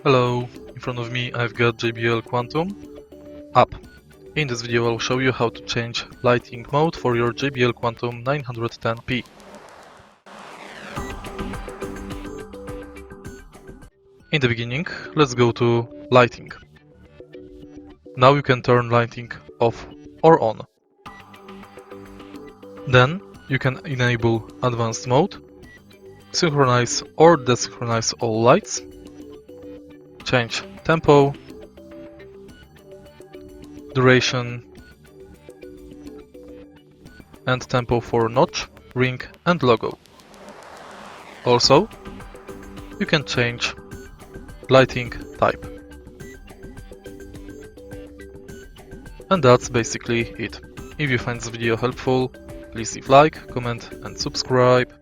Hello, in front of me I've got JBL Quantum app. In this video I'll show you how to change lighting mode for your JBL Quantum 910p. In the beginning, let's go to lighting. Now you can turn lighting off or on. Then you can enable advanced mode, synchronize or desynchronize all lights, change tempo, duration, and tempo for notch, ring and logo. Also, you can change lighting type. And that's basically it. If you find this video helpful, please leave like, comment and subscribe.